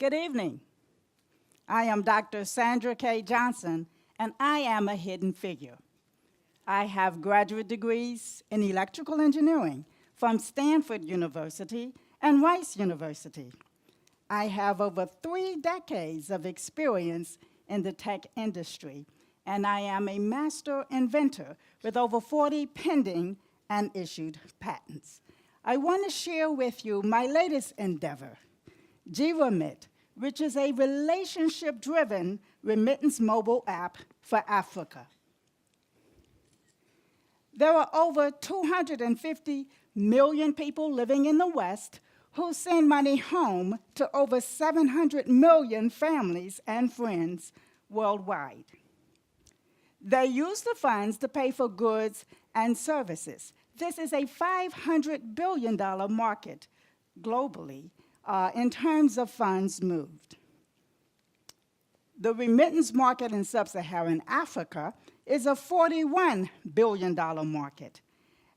Good evening. I am Dr. Sandra K. Johnson, and I am a hidden figure. I have graduate degrees in electrical engineering from Stanford University and Rice University. I have over 3 decades of experience in the tech industry, and I am a master inventor with over 40 pending and issued patents. I want to share with you my latest endeavor, geeRemit, which is a relationship-driven remittance mobile app for Africa. There are over 250 million people living in the West who send money home to over 700 million families and friends worldwide. They use the funds to pay for goods and services. This is a $500 billion market globally in terms of funds moved. The remittance market in sub-Saharan Africa is a $41 billion market,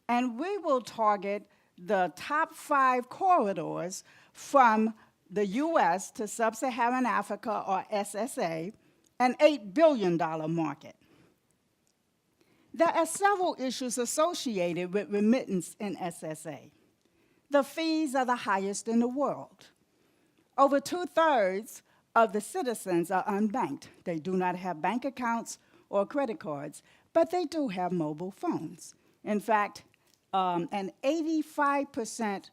and we will target the top 5 corridors from the US to sub-Saharan Africa, or SSA, an $8 billion market. There are several issues associated with remittance in SSA. The fees are the highest in the world. Over 2/3 of the citizens are unbanked. They do not have bank accounts or credit cards, but they do have mobile phones. In fact, an 85%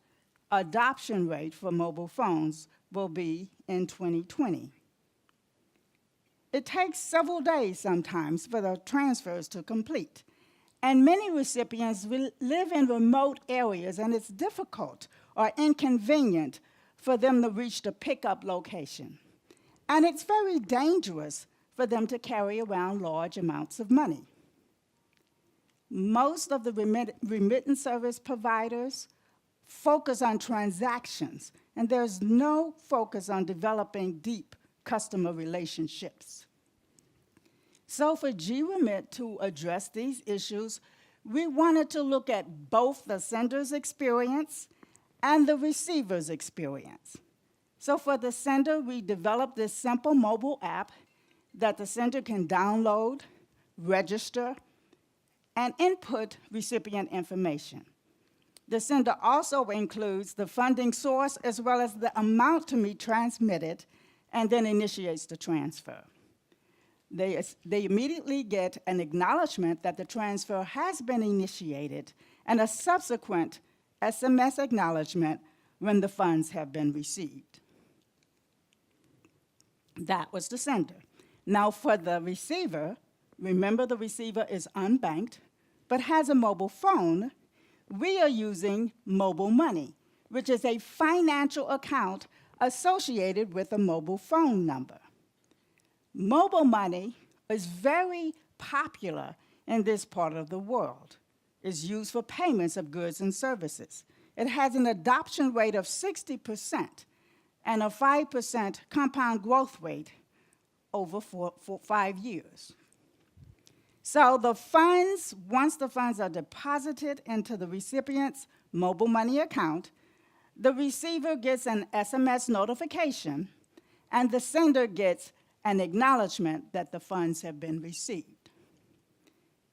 adoption rate for mobile phones will be in 2020. It takes several days sometimes for the transfers to complete. And many recipients will live in remote areas, and it's difficult or inconvenient for them to reach the pickup location. And it's very dangerous for them to carry around large amounts of money. Most of the remittance service providers focus on transactions, and there's no focus on developing deep customer relationships. So for geeRemit to address these issues, we wanted to look at both the sender's experience and the receiver's experience. So for the sender, we developed this simple mobile app that the sender can download, register, and input recipient information. The sender also includes the funding source as well as the amount to be transmitted, and then initiates the transfer. They immediately get an acknowledgement that the transfer has been initiated and a subsequent SMS acknowledgement when the funds have been received. That was the sender. Now for the receiver, remember the receiver is unbanked but has a mobile phone. We are using mobile money, which is a financial account associated with a mobile phone number. Mobile money is very popular in this part of the world. It's used for payments of goods and services. It has an adoption rate of 60% and a 5% compound growth rate over 5 years. So the funds, once the funds are deposited into the recipient's mobile money account, the receiver gets an SMS notification, and the sender gets an acknowledgement that the funds have been received.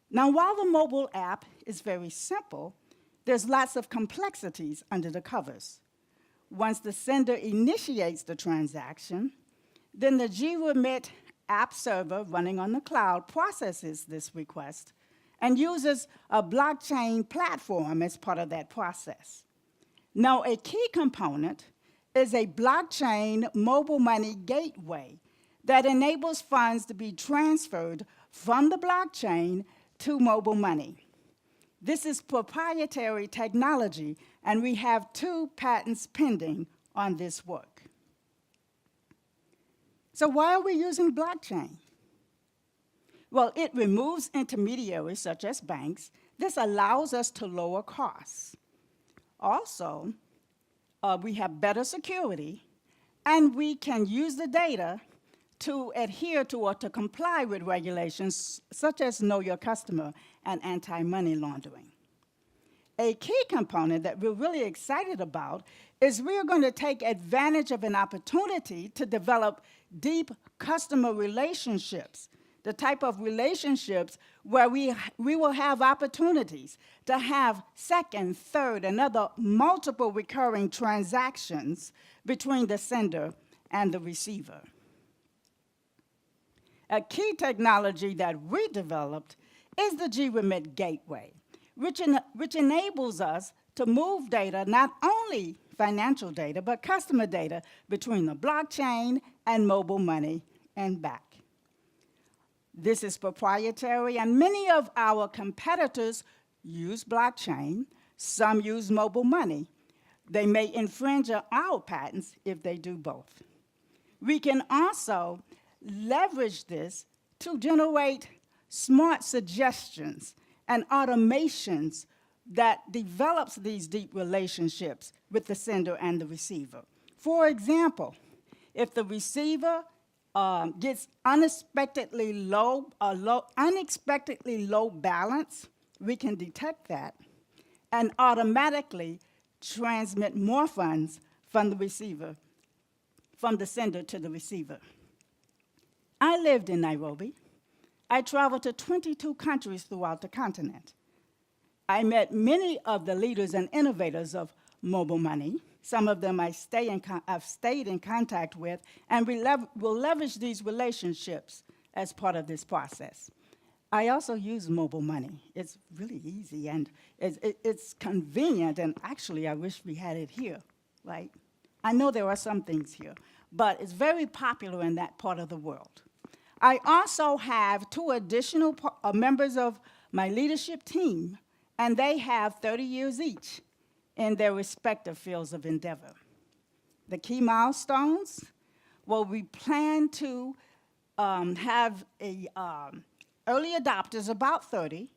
Now, while the mobile app is very simple, there's lots of complexities under the covers. Once the sender initiates the transaction, then the geeRemit app server running on the cloud processes this request and uses a blockchain platform as part of that process. Now, a key component is a blockchain mobile money gateway that enables funds to be transferred from the blockchain to mobile money. This is proprietary technology, and we have 2 patents pending on this work. So why are we using blockchain? Well, it removes intermediaries such as banks. This allows us to lower costs. Also, we have better security, and we can use the data to adhere to or to comply with regulations such as Know Your Customer and anti-money laundering. A key component that we're really excited about is we're going to take advantage of an opportunity to develop deep customer relationships, the type of relationships where we will have opportunities to have second, third, and other multiple recurring transactions between the sender and the receiver. A key technology that we developed is the geeRemit gateway, which enables us to move data, not only financial data, but customer data between the blockchain and mobile money and back. This is proprietary, and many of our competitors use blockchain. Some use mobile money. They may infringe on our patents if they do both. We can also leverage this to generate smart suggestions and automations that develops these deep relationships with the sender and the receiver. For example, if the receiver gets unexpectedly low balance, we can detect that and automatically transmit more funds from the receiver, from the sender to the receiver. I lived in Nairobi. I traveled to 22 countries throughout the continent. I met many of the leaders and innovators of mobile money. Some of them I've stayed in contact with, and we'll leverage these relationships as part of this process. I also use mobile money. It's really easy, and it's convenient, and actually I wish we had it here, right? I know there are some things here, but it's very popular in that part of the world. I also have 2 additional members of my leadership team, and they have 30 years each in their respective fields of endeavor. The key milestones, well, we plan to have early adopters, about 30,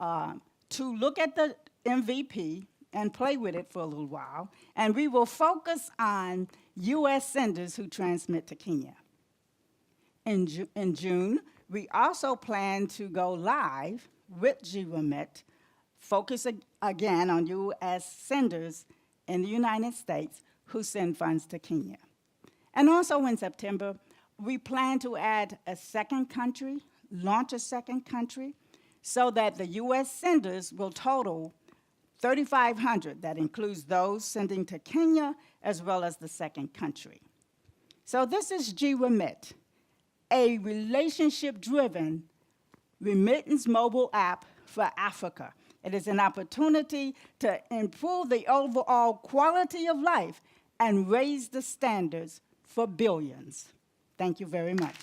to look at the MVP and play with it for a little while, and we will focus on US senders who transmit to Kenya. In June, we also plan to go live with geeRemit, focus again on US senders in the United States who send funds to Kenya. And also in September, we plan to add a second country, launch a second country, so that the US senders will total 3,500. That includes those sending to Kenya as well as the second country. So this is geeRemit, a relationship-driven remittance mobile app for Africa. It is an opportunity to improve the overall quality of life and raise the standards for billions. Thank you very much.